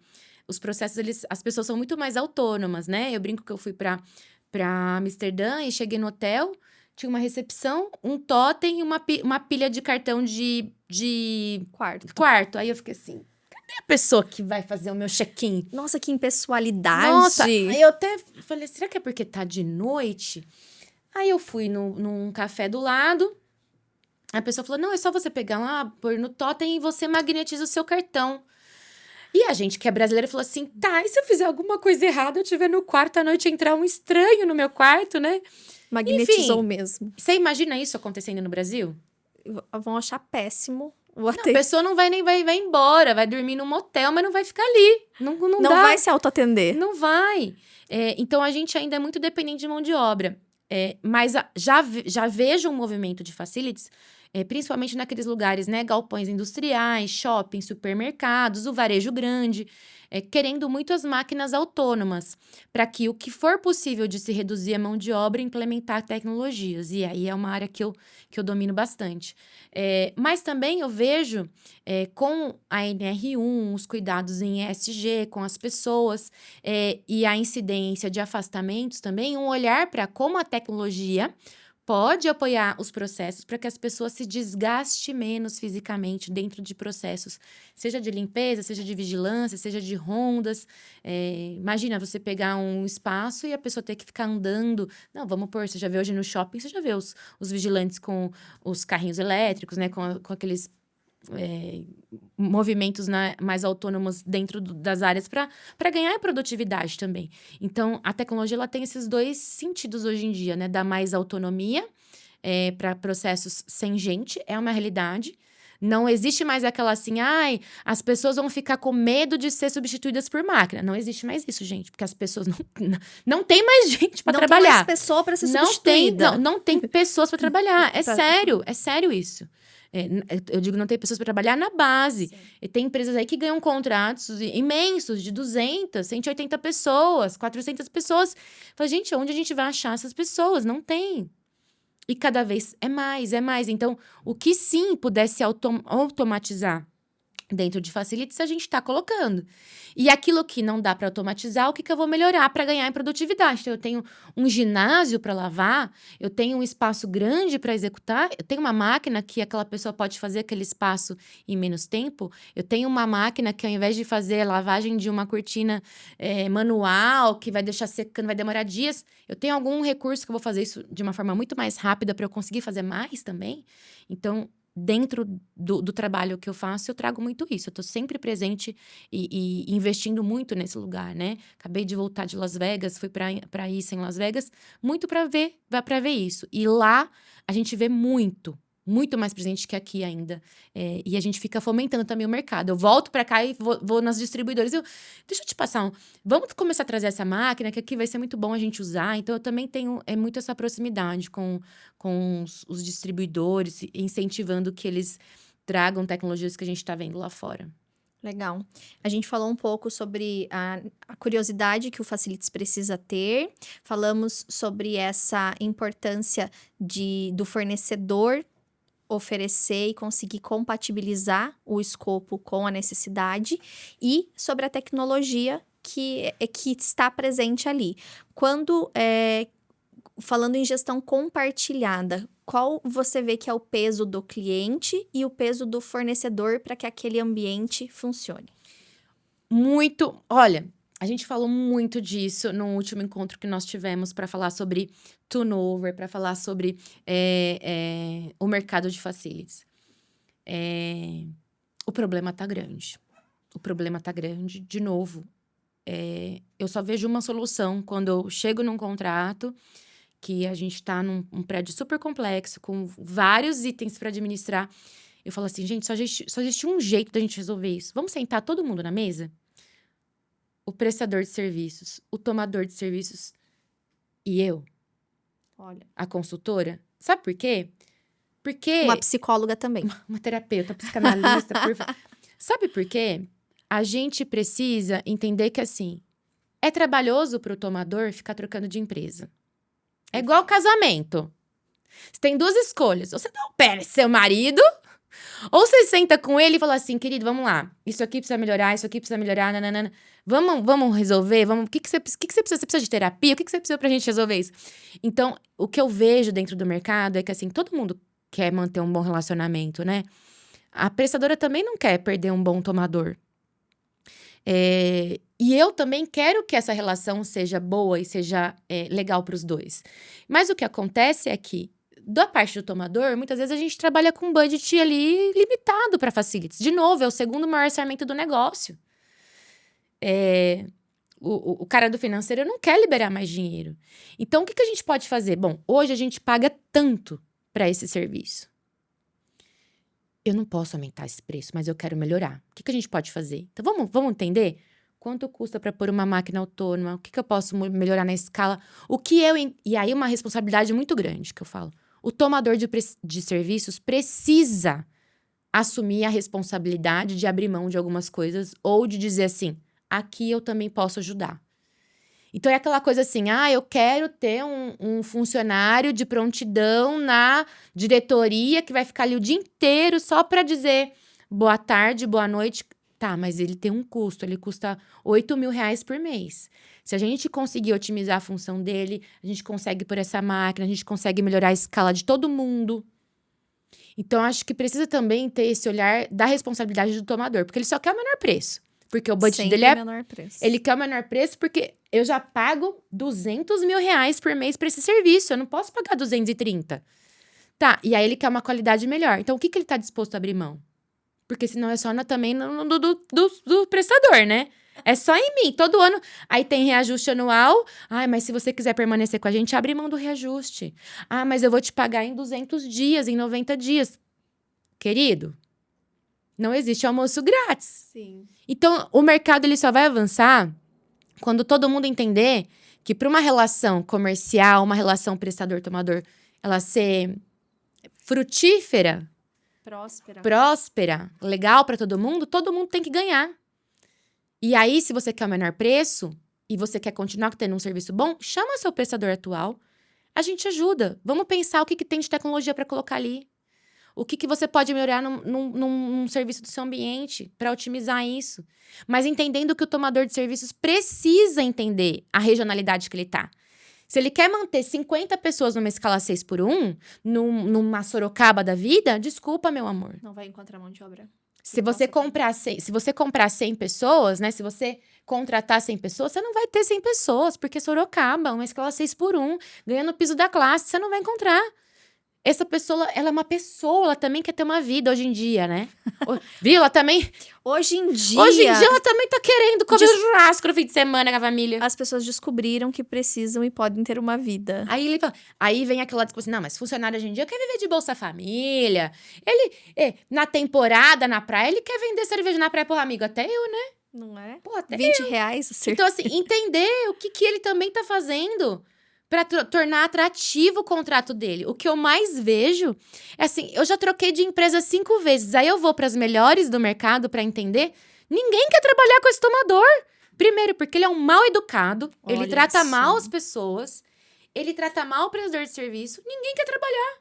Speaker 1: os processos, as pessoas são muito mais autônomas, né? Eu brinco que eu fui para Amsterdã e cheguei no hotel, tinha uma recepção, um totem e uma pilha de cartão de quarto. Aí eu fiquei assim... Cadê a pessoa que vai fazer o meu check-in?
Speaker 2: Nossa, que impessoalidade!
Speaker 1: Nossa, aí eu até falei, será que é porque tá de noite? Aí eu fui num café do lado, a pessoa falou, não, é só você pegar lá, pôr no totem e você magnetiza o seu cartão. E a gente que é brasileira falou assim, tá, e se eu fizer alguma coisa errada, eu estiver no quarto à noite, entrar um estranho no meu quarto, né?
Speaker 2: Magnetizou
Speaker 1: Enfim,
Speaker 2: mesmo.
Speaker 1: Você imagina isso acontecendo no Brasil?
Speaker 2: Vão achar péssimo.
Speaker 1: Não, a pessoa não vai embora, vai dormir num motel, mas não vai ficar ali. Não dá.
Speaker 2: Vai se autoatender.
Speaker 1: Não vai. Então, a gente ainda é muito dependente de mão de obra. Mas já vejo um movimento de facilities, principalmente naqueles lugares, né? Galpões industriais, shoppings, supermercados, o varejo grande, querendo muito as máquinas autônomas, para que o que for possível de se reduzir a mão de obra, implementar tecnologias. E aí é uma área que eu domino bastante. Mas também eu vejo com a NR1, os cuidados em ESG com as pessoas, e a incidência de afastamentos também, um olhar para como a tecnologia pode apoiar os processos para que as pessoas se desgastem menos fisicamente dentro de processos, seja de limpeza, seja de vigilância, seja de rondas. Imagina você pegar um espaço e a pessoa ter que ficar andando. Não, vamos pôr, você já vê hoje no shopping, você já vê os vigilantes com os carrinhos elétricos, né? Com aqueles movimentos, né, mais autônomos dentro das áreas para ganhar produtividade também. Então, a tecnologia ela tem esses dois sentidos hoje em dia, né? Dar mais autonomia para processos sem gente, é uma realidade. Não existe mais aquela assim, as pessoas vão ficar com medo de ser substituídas por máquina. Não existe mais isso, gente, porque as pessoas não tem mais gente para trabalhar.
Speaker 2: Não tem mais pessoa para ser substituída.
Speaker 1: Não tem pessoas para trabalhar. É sério isso. Eu digo, não tem pessoas para trabalhar na base. E tem empresas aí que ganham contratos imensos de 200, 180 pessoas, 400 pessoas. Fala, gente, onde a gente vai achar essas pessoas? Não tem. E cada vez é mais. Então, o que sim pudesse automatizar dentro de Facilities, a gente está colocando. E aquilo que não dá para automatizar, o que eu vou melhorar para ganhar em produtividade? Então, eu tenho um ginásio para lavar, eu tenho um espaço grande para executar, eu tenho uma máquina que aquela pessoa pode fazer aquele espaço em menos tempo, eu tenho uma máquina que ao invés de fazer a lavagem de uma cortina manual, que vai deixar secando, vai demorar dias, eu tenho algum recurso que eu vou fazer isso de uma forma muito mais rápida para eu conseguir fazer mais também. Então, dentro do trabalho que eu faço, eu trago muito isso. Eu tô sempre presente e investindo muito nesse lugar, né? Acabei de voltar de Las Vegas, fui para isso em Las Vegas, muito para ver isso. E lá, a gente vê muito mais presente que aqui ainda. E a gente fica fomentando também o mercado. Eu volto para cá e vou nas distribuidoras. Deixa eu te passar vamos começar a trazer essa máquina, que aqui vai ser muito bom a gente usar. Então, eu também tenho muito essa proximidade com os distribuidores, incentivando que eles tragam tecnologias que a gente está vendo lá fora.
Speaker 2: Legal. A gente falou um pouco sobre a curiosidade que o Facilities precisa ter. Falamos sobre essa importância do fornecedor oferecer e conseguir compatibilizar o escopo com a necessidade e sobre a tecnologia que está presente ali. Quando, falando em gestão compartilhada, qual você vê que é o peso do cliente e o peso do fornecedor para que aquele ambiente funcione?
Speaker 1: Olha, a gente falou muito disso no último encontro que nós tivemos para falar sobre turnover, para falar sobre o mercado de facilities. O problema tá grande. De novo. Eu só vejo uma solução quando eu chego num contrato que a gente tá num prédio super complexo, com vários itens para administrar. Eu falo assim, gente, só existe um jeito da gente resolver isso. Vamos sentar todo mundo na mesa? O prestador de serviços, o tomador de serviços e eu.
Speaker 2: Olha.
Speaker 1: A consultora. Sabe por quê? Porque...
Speaker 2: Uma psicóloga também.
Speaker 1: Uma terapeuta, psicanalista. Sabe por quê? A gente precisa entender que, assim, é trabalhoso pro tomador ficar trocando de empresa. É igual casamento. Você tem duas escolhas. Ou você dá o pé nesse seu marido... Ou você senta com ele e fala assim, querido, vamos lá. Isso aqui precisa melhorar, nananana. Vamos resolver? O que você precisa? Você precisa de terapia? O que você precisa pra gente resolver isso? Então, o que eu vejo dentro do mercado é que, assim, todo mundo quer manter um bom relacionamento, né? A prestadora também não quer perder um bom tomador. E eu também quero que essa relação seja boa e seja legal pros dois. Mas o que acontece é que, da parte do tomador, muitas vezes a gente trabalha com um budget ali limitado para facilities. De novo, é o segundo maior orçamento do negócio. O cara do financeiro não quer liberar mais dinheiro. Então, o que a gente pode fazer? Bom, hoje a gente paga tanto para esse serviço. Eu não posso aumentar esse preço, mas eu quero melhorar. O que a gente pode fazer? Então, vamos entender? Quanto custa para pôr uma máquina autônoma? O que eu posso melhorar na escala? E aí, uma responsabilidade muito grande que eu falo. O tomador de serviços precisa assumir a responsabilidade de abrir mão de algumas coisas ou de dizer assim, aqui eu também posso ajudar. Então, é aquela coisa assim, eu quero ter um funcionário de prontidão na diretoria que vai ficar ali o dia inteiro só para dizer boa tarde, boa noite, Tá, mas ele tem um custo, ele custa R$ 8.000 por mês. Se a gente conseguir otimizar a função dele, a gente consegue por essa máquina, a gente consegue melhorar a escala de todo mundo. Então, acho que precisa também ter esse olhar da responsabilidade do tomador, porque ele só quer o menor preço. Porque o budget
Speaker 2: Sempre
Speaker 1: dele é...
Speaker 2: menor preço.
Speaker 1: Ele quer o menor preço porque eu já pago R$ 200.000 por mês por esse serviço. Eu não posso pagar 230. Tá, e aí ele quer uma qualidade melhor. Então, o que ele tá disposto a abrir mão? Porque senão é só também do prestador, né? É só em mim, todo ano. Aí tem reajuste anual. Ai, mas se você quiser permanecer com a gente, abre mão do reajuste. Ah, mas eu vou te pagar em 200 dias, em 90 dias. Querido, não existe almoço grátis.
Speaker 2: Sim.
Speaker 1: Então, o mercado ele só vai avançar quando todo mundo entender que para uma relação comercial, uma relação prestador-tomador, ela ser frutífera, próspera, legal para todo mundo tem que ganhar. E aí, se você quer o menor preço e você quer continuar tendo um serviço bom, chama seu prestador atual, a gente ajuda. Vamos pensar o que tem de tecnologia para colocar ali. O que você pode melhorar num serviço do seu ambiente para otimizar isso. Mas entendendo que o tomador de serviços precisa entender a regionalidade que ele está. Se ele quer manter 50 pessoas numa escala 6x1, numa Sorocaba da vida, desculpa, meu amor.
Speaker 2: Não vai encontrar mão de obra.
Speaker 1: Se você comprar 100 pessoas, né? Se você contratar 100 pessoas, você não vai ter 100 pessoas, porque Sorocaba, uma escala 6x1, ganhando o piso da classe, você não vai encontrar. Essa pessoa, ela é uma pessoa, ela também quer ter uma vida hoje em dia, né? Viu? Ela também...
Speaker 2: Hoje em dia
Speaker 1: ela também tá querendo comer churrasco no fim de semana com a família.
Speaker 2: As pessoas descobriram que precisam e podem ter uma vida.
Speaker 1: Aí vem aquela discussão, não, mas funcionário hoje em dia quer viver de Bolsa Família. Ele, na temporada, na praia, ele quer vender cerveja na praia pro amigo. Até eu, né?
Speaker 2: Não é?
Speaker 1: Pô, até
Speaker 2: R$20 a cerveja.
Speaker 1: Então, assim, entender o que ele também tá fazendo para tornar atrativo o contrato dele. O que eu mais vejo é assim, eu já troquei de empresa 5 vezes, aí eu vou para as melhores do mercado para entender, ninguém quer trabalhar com esse tomador. Primeiro, porque ele é um mal educado, ele trata mal as pessoas, ele trata mal o prestador de serviço, ninguém quer trabalhar.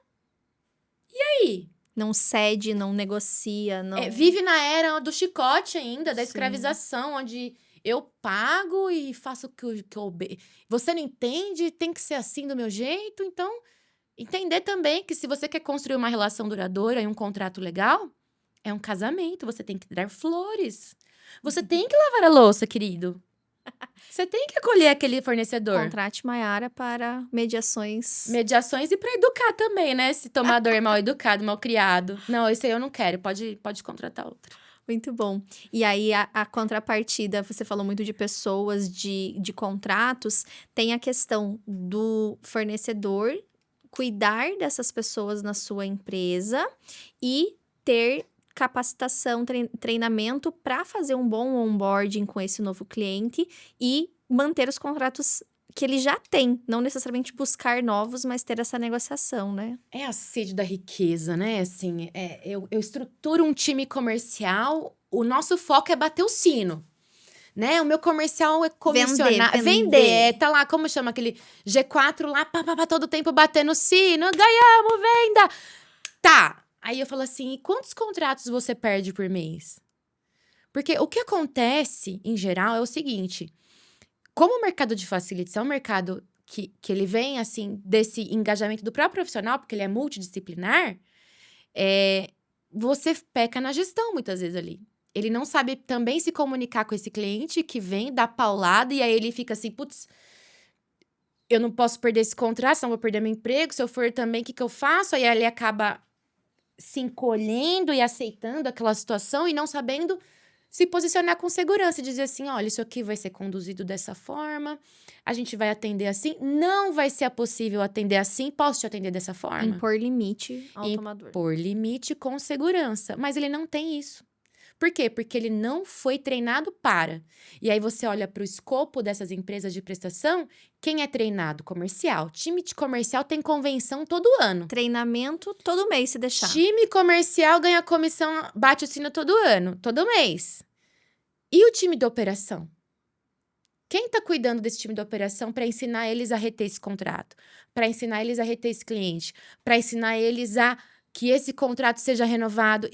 Speaker 1: E aí?
Speaker 2: Não cede, não negocia, não...
Speaker 1: Vive na era do chicote ainda, da escravização, onde... Eu pago e faço o que eu... Você não entende? Tem que ser assim do meu jeito? Então, entender também que se você quer construir uma relação duradoura e um contrato legal, é um casamento. Você tem que dar flores. Você tem que lavar a louça, querido. Você tem que acolher aquele fornecedor.
Speaker 2: Contrate Maiara para mediações.
Speaker 1: Mediações e para educar também, né? Esse tomador mal educado, mal criado. Não, esse aí eu não quero. Pode contratar outro.
Speaker 2: Muito bom. E aí, a contrapartida, você falou muito de pessoas, de contratos, tem a questão do fornecedor cuidar dessas pessoas na sua empresa e ter capacitação, treinamento para fazer um bom onboarding com esse novo cliente e manter os contratos que ele já tem, não necessariamente buscar novos, mas ter essa negociação, né?
Speaker 1: É a sede da riqueza, né? Assim, eu estruturo um time comercial, o nosso foco é bater o sino, né? O meu comercial é comissionar, vender. Tá lá, como chama aquele G4 lá, todo tempo batendo o sino, ganhamos, venda! Tá, aí eu falo assim, e quantos contratos você perde por mês? Porque o que acontece, em geral, é o seguinte... Como o mercado de facilities é um mercado que ele vem, assim, desse engajamento do próprio profissional, porque ele é multidisciplinar, você peca na gestão, muitas vezes, ali. Ele não sabe também se comunicar com esse cliente que vem, dá paulada, e aí ele fica assim, putz, eu não posso perder esse contrato, senão vou perder meu emprego, se eu for também, o que eu faço? Aí ele acaba se encolhendo e aceitando aquela situação e não sabendo... se posicionar com segurança e dizer assim, olha, isso aqui vai ser conduzido dessa forma, a gente vai atender assim, não vai ser possível atender assim, posso te atender dessa forma?
Speaker 2: Impor limite ao tomador.
Speaker 1: Impor limite com segurança, mas ele não tem isso. Por quê? Porque ele não foi treinado para. E aí você olha para o escopo dessas empresas de prestação, quem é treinado? Comercial. Time de comercial tem convenção todo ano.
Speaker 2: Treinamento todo mês, se deixar.
Speaker 1: Time comercial ganha comissão, bate o sino todo ano, todo mês. E o time de operação? Quem está cuidando desse time de operação para ensinar eles a reter esse contrato? Para ensinar eles a reter esse cliente? Para ensinar eles a que esse contrato seja renovado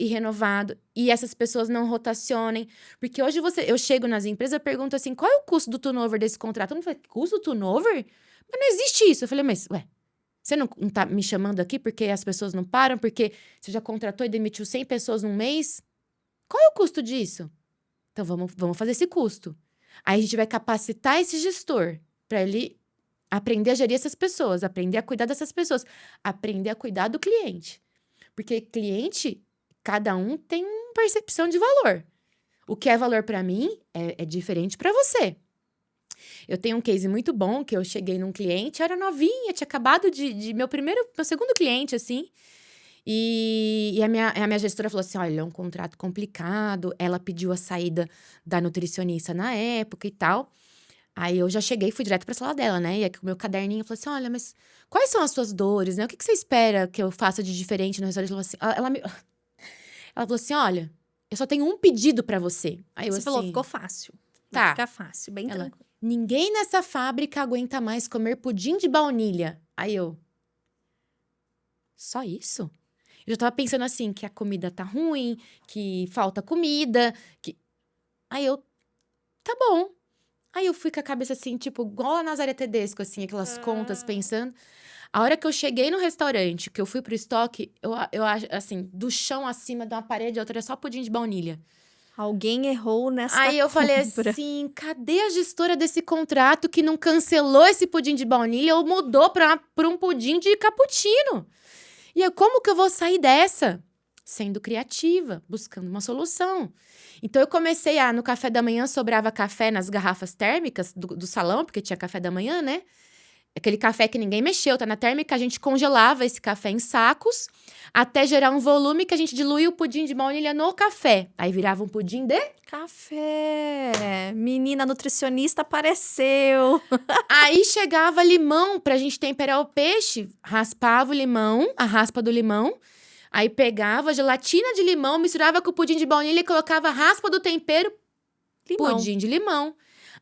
Speaker 1: e essas pessoas não rotacionem. Porque hoje eu chego nas empresas e pergunto assim, qual é o custo do turnover desse contrato? Todo mundo fala, custo do turnover? Mas não existe isso. Eu falei, mas, ué, você não tá me chamando aqui porque as pessoas não param? Porque você já contratou e demitiu 100 pessoas num mês? Qual é o custo disso? Então, vamos fazer esse custo. Aí a gente vai capacitar esse gestor para ele aprender a gerir essas pessoas, aprender a cuidar dessas pessoas, aprender a cuidar do cliente. Porque cliente, cada um tem uma percepção de valor. O que é valor para mim é diferente para você. Eu tenho um case muito bom, que eu cheguei num cliente, eu era novinha, tinha acabado de meu segundo cliente, assim. E a minha gestora falou assim, olha, é um contrato complicado. Ela pediu a saída da nutricionista na época e tal. Aí eu já cheguei, fui direto pra sala dela, né? E aqui com o meu caderninho, eu falei assim, olha, mas quais são as suas dores, né? O que você espera que eu faça de diferente no restaurante? Ela falou assim, olha, eu só tenho um pedido pra você. Aí eu
Speaker 2: Você
Speaker 1: assim,
Speaker 2: falou, ficou fácil. Vai
Speaker 1: tá.
Speaker 2: ficar fácil, bem
Speaker 1: Ela,
Speaker 2: tranquilo.
Speaker 1: ninguém nessa fábrica aguenta mais comer pudim de baunilha. Aí eu, só isso? Eu já tava pensando assim, que a comida tá ruim, que falta comida, que... Aí eu, tá bom. Aí eu fui com a cabeça assim, tipo, igual a Nazaré Tedesco, assim, aquelas contas, pensando. A hora que eu cheguei no restaurante, que eu fui pro estoque, eu acho, assim, do chão acima, de uma parede a outra, era só pudim de baunilha.
Speaker 2: Alguém errou nesta
Speaker 1: Aí eu falei
Speaker 2: compra.
Speaker 1: assim, cadê a gestora desse contrato que não cancelou esse pudim de baunilha ou mudou pra um pudim de cappuccino? E eu, como que eu vou sair dessa? Sendo criativa, buscando uma solução. Então, eu comecei no café da manhã, sobrava café nas garrafas térmicas do salão, porque tinha café da manhã, né? Aquele café que ninguém mexeu, tá na térmica, a gente congelava esse café em sacos, até gerar um volume que a gente diluía o pudim de baunilha no café. Aí virava um pudim de...
Speaker 2: Café! Menina nutricionista apareceu!
Speaker 1: Aí chegava limão pra gente temperar o peixe, raspava o limão, a raspa do limão, aí pegava gelatina de limão, misturava com o pudim de baunilha e colocava a raspa do tempero,
Speaker 2: Limão.
Speaker 1: pudim de limão,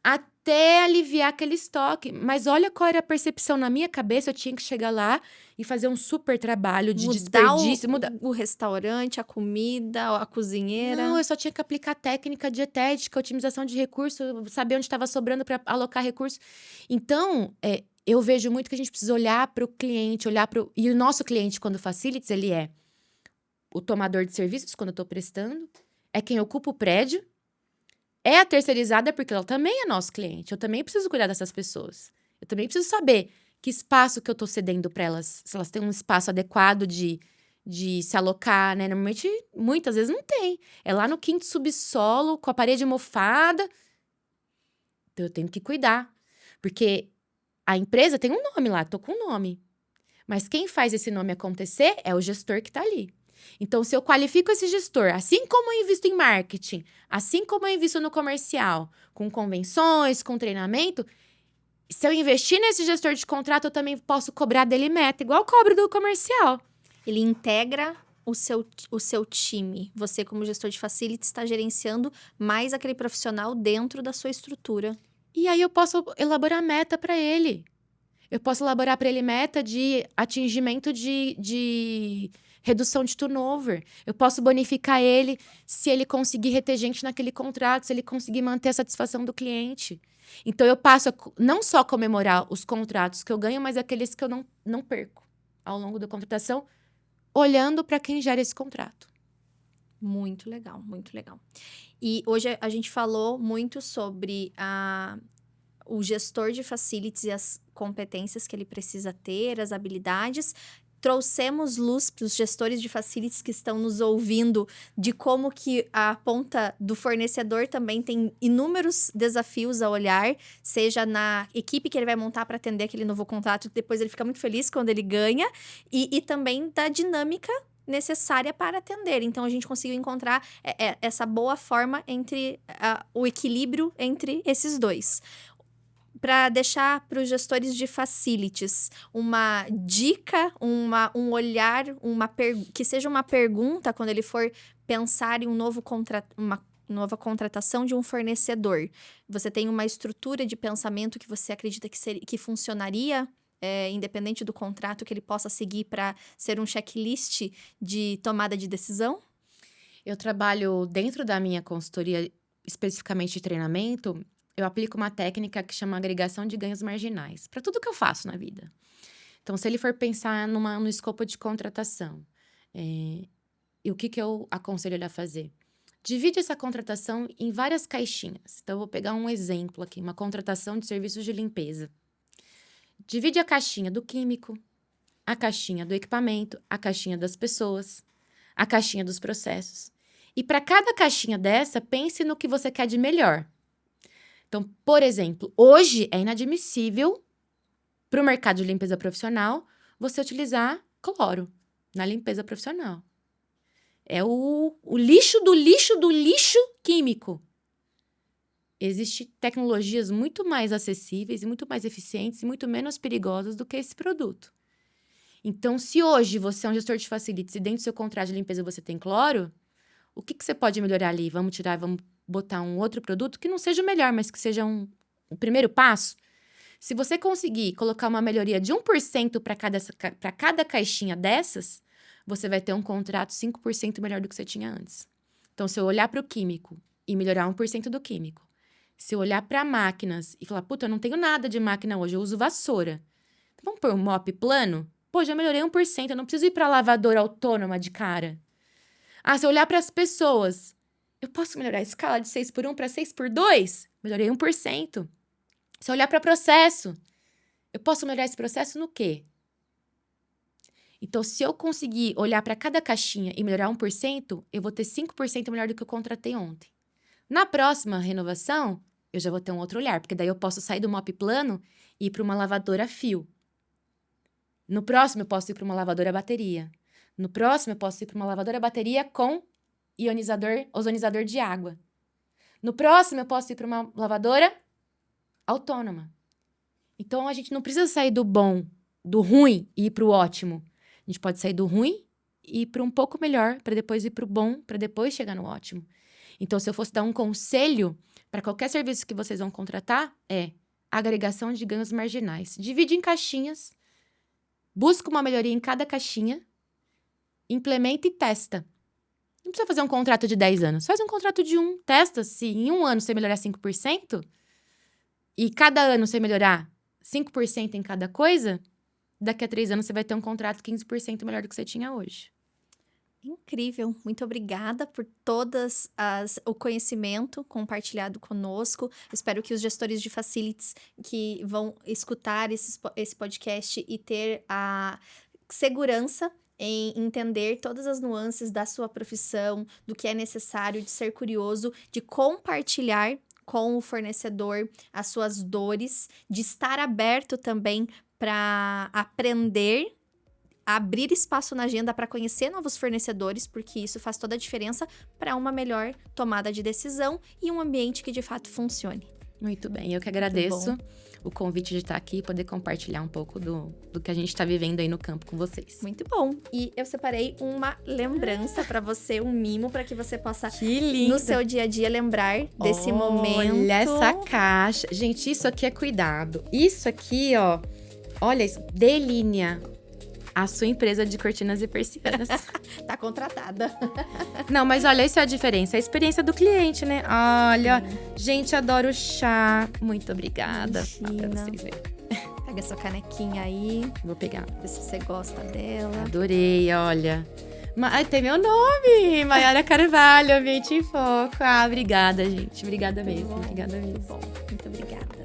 Speaker 1: até aliviar aquele estoque. Mas olha qual era a percepção na minha cabeça, eu tinha que chegar lá e fazer um super trabalho de desperdício.
Speaker 2: O restaurante, a comida, a cozinheira.
Speaker 1: Não, eu só tinha que aplicar técnica dietética, otimização de recursos, saber onde estava sobrando para alocar recursos. Então, eu vejo muito que a gente precisa olhar para o cliente, E o nosso cliente, quando facilities, ele é o tomador de serviços, quando eu estou prestando, é quem ocupa o prédio, é a terceirizada, porque ela também é nosso cliente. Eu também preciso cuidar dessas pessoas. Eu também preciso saber que espaço que eu estou cedendo para elas, se elas têm um espaço adequado de se alocar, né? Normalmente, muitas vezes não tem. É lá no quinto subsolo, com a parede mofada. Então, eu tenho que cuidar. Porque a empresa tem um nome lá, tô com um nome. Mas quem faz esse nome acontecer é o gestor que tá ali. Então, se eu qualifico esse gestor, assim como eu invisto em marketing, assim como eu invisto no comercial, com convenções, com treinamento, se eu investir nesse gestor de contrato, eu também posso cobrar dele meta, igual eu cobro do comercial.
Speaker 2: Ele integra o seu time. Você, como gestor de facilities, está gerenciando mais aquele profissional dentro da sua estrutura.
Speaker 1: E aí eu posso elaborar meta para ele. Eu posso elaborar para ele meta de atingimento de redução de turnover. Eu posso bonificar ele se ele conseguir reter gente naquele contrato, se ele conseguir manter a satisfação do cliente. Então, eu passo a não só comemorar os contratos que eu ganho, mas aqueles que eu não perco ao longo da contratação, olhando para quem gera esse contrato.
Speaker 2: Muito legal, muito legal. E hoje a gente falou muito sobre o gestor de facilities e as competências que ele precisa ter, as habilidades. Trouxemos luz para os gestores de facilities que estão nos ouvindo de como que a ponta do fornecedor também tem inúmeros desafios a olhar, seja na equipe que ele vai montar para atender aquele novo contrato, que depois ele fica muito feliz quando ele ganha, e também da dinâmica necessária para atender. Então, a gente conseguiu encontrar essa boa forma entre o equilíbrio entre esses dois. Para deixar para os gestores de facilities uma dica, um olhar, que seja uma pergunta quando ele for pensar em uma nova contratação de um fornecedor. Você tem uma estrutura de pensamento que você acredita que funcionaria independente do contrato, que ele possa seguir para ser um checklist de tomada de decisão?
Speaker 1: Eu trabalho dentro da minha consultoria, especificamente de treinamento, eu aplico uma técnica que chama agregação de ganhos marginais para tudo que eu faço na vida. Então, se ele for pensar no escopo de contratação, e o que eu aconselho ele a fazer? Divide essa contratação em várias caixinhas. Então, eu vou pegar um exemplo aqui, uma contratação de serviços de limpeza. Divide a caixinha do químico, a caixinha do equipamento, a caixinha das pessoas, a caixinha dos processos. E para cada caixinha dessa, pense no que você quer de melhor. Então, por exemplo, hoje é inadmissível para o mercado de limpeza profissional você utilizar cloro na limpeza profissional. É o lixo do lixo do lixo químico. Existem tecnologias muito mais acessíveis e muito mais eficientes e muito menos perigosas do que esse produto. Então, se hoje você é um gestor de facilities e dentro do seu contrato de limpeza você tem cloro, o que você pode melhorar ali? Vamos botar um outro produto que não seja o melhor, mas que seja um primeiro passo? Se você conseguir colocar uma melhoria de 1% para cada caixinha dessas, você vai ter um contrato 5% melhor do que você tinha antes. Então, se eu olhar para o químico e melhorar 1% do químico, se eu olhar para máquinas e falar, puta, eu não tenho nada de máquina hoje, eu uso vassoura. Vamos pôr um mop plano? Pô, já melhorei 1%, eu não preciso ir para lavadora autônoma de cara. Se eu olhar para as pessoas, eu posso melhorar a escala de 6x1 para 6x2? Melhorei 1%. Se eu olhar para processo, eu posso melhorar esse processo no quê? Então, se eu conseguir olhar para cada caixinha e melhorar 1%, eu vou ter 5% melhor do que eu contratei ontem. Na próxima renovação, eu já vou ter um outro olhar, porque daí eu posso sair do mop plano e ir para uma lavadora a fio. No próximo, eu posso ir para uma lavadora a bateria. No próximo, eu posso ir para uma lavadora a bateria com ozonizador de água. No próximo, eu posso ir para uma lavadora autônoma. Então, a gente não precisa sair do bom, do ruim e ir para o ótimo. A gente pode sair do ruim e ir para um pouco melhor, para depois ir para o bom, para depois chegar no ótimo. Então, se eu fosse dar um conselho para qualquer serviço que vocês vão contratar, é agregação de ganhos marginais. Divide em caixinhas, busca uma melhoria em cada caixinha, implementa e testa. Não precisa fazer um contrato de 10 anos. Faz um contrato de 1. Testa. Se em um ano você melhorar 5% e cada ano você melhorar 5% em cada coisa, daqui a 3 anos você vai ter um contrato 15% melhor do que você tinha hoje.
Speaker 2: Incrível. Muito obrigada por o conhecimento compartilhado conosco. Espero que os gestores de facilities que vão escutar esse podcast e ter a segurança em entender todas as nuances da sua profissão, do que é necessário, de ser curioso, de compartilhar com o fornecedor as suas dores, de estar aberto também para aprender, abrir espaço na agenda para conhecer novos fornecedores, porque isso faz toda a diferença para uma melhor tomada de decisão e um ambiente que de fato funcione.
Speaker 1: Muito bem, eu que agradeço o convite de estar aqui e poder compartilhar um pouco do que a gente está vivendo aí no campo com vocês.
Speaker 2: Muito bom. E eu separei uma lembrança para você, um mimo, para que você possa, no seu dia a dia, lembrar desse momento.
Speaker 1: Olha essa caixa. Gente, isso aqui é cuidado. Isso aqui, ó, olha isso, delinea a sua empresa de cortinas e persianas.
Speaker 2: Tá contratada.
Speaker 1: Não, mas olha, isso é a diferença. A experiência do cliente, né? Olha, gente, adoro chá. Muito obrigada. Pra vocês verem.
Speaker 2: Pega sua canequinha aí.
Speaker 1: Vou pegar.
Speaker 2: Ver se você gosta dela.
Speaker 1: Adorei, olha. Tem meu nome, Maiara Carvalho, Ambiente em Foco. Obrigada, gente. Obrigada mesmo. Obrigada mesmo.
Speaker 2: Muito obrigada.